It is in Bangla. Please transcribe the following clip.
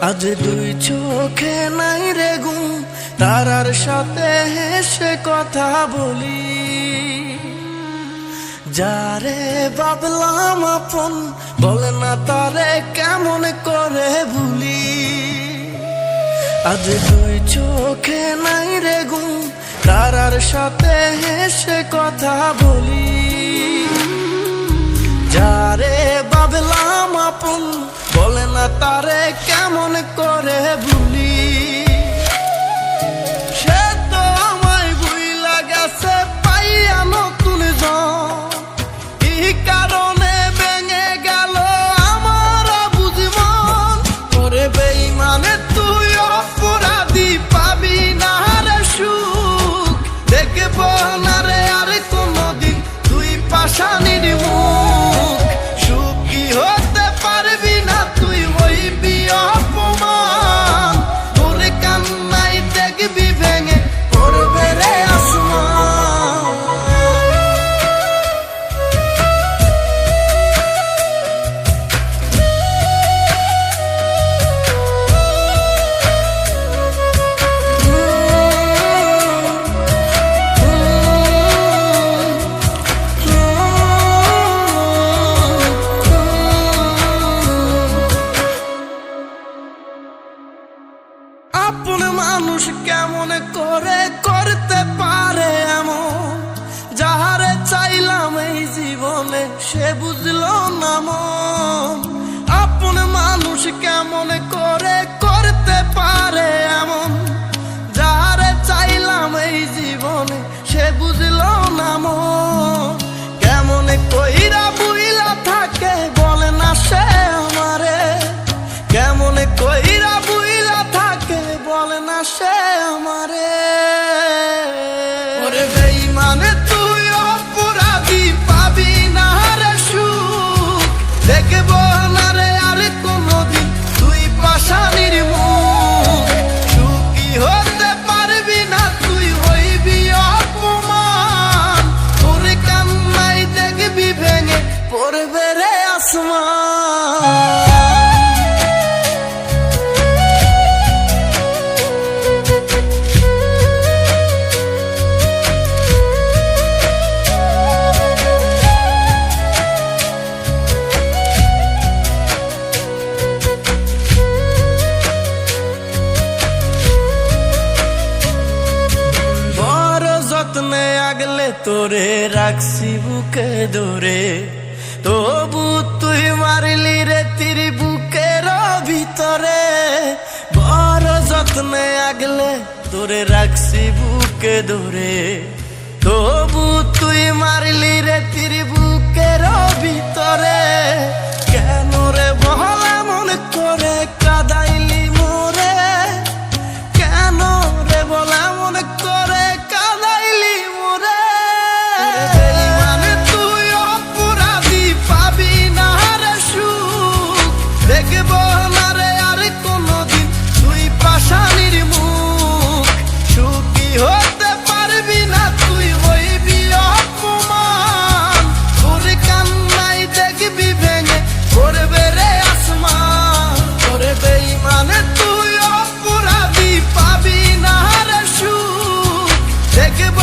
আজ দুই চোখে নাই রে ঘুম, তারার সাথে হেসে কথা বলি। যারে ভাবলাম আপন, বলে না তারে কেমন করে ভুলি। আজ দুই চোখে নাই রে ঘুম, তারার সাথে হেসে কথা বলি। যারে ভাবলাম আপন, বলে না তারে কেমন করে ভুলি। সে তো আমায় ভুইলা গেছে পাইয়া নতুন জন, এই কারণে ভেঙে গেল আমার বুঝমন। ওরে বেঈমানে তুই অপরাধী, পাবি না রে সুখ, দেখব না রে আর কোনদিন তুই পাশানির মুখ। সুখী হতে পারবি না তুই, হইবি অপমান। তোর কান্নাই দেখবি ভেঙে পড়বে রে আসমান। আপন মানুষ কেমন করে করতে পারে এমন, যাহারে চাইলাম এই জীবনে সে বুঝলো না মন। আপন মানুষ কেমন করে করতে পারে এমন, যাহারে চাইলাম এই জীবনে সে বুঝলো না মন। কেমন কইরা বুইলা থাকে বলে না সে আমারে, কেমন কইরা বুইলা থাকে বলে না সে আমারে। ওরে বেঈমানে তুই অপরাধী, পাবি না রে সুখ, দেখব না রে আর কোনদিন তুই পাশানির মুখ। সুখী হতে পারবি না তুই, হইবি অপমান। তোর কান্নাই দেখবি ভেঙে পড়বে রে আসমান। যত্নে আগলে তোরে রাখছি বুকে ধরে, তবু তুই মারলি রে তীর বুকের ভিতরে। বড় যত্নে আগলে তোরে রাখছি বুকে ধরে, তবু তুই মারলি রে তীর বুকের ভিতরে। কেন রে বহলা মন করে কাদাইলি মোরে, কেন রে বলা মন করে কাদাইলি মোরে। বেঈমানে তুই অপরাধী, পাবি না রে সুখ, দেখব না রে আর কোনদিন তুই পাশানির মুখ। সুখী হতে পারবি না তুই, হইবি অপমান। তোর কান্নাই দেখবি ভেঙে পড়বে রে আসমান। ওরে বেঈমানে তুই অপরাধী, পাবি না রে সুখ, দেখব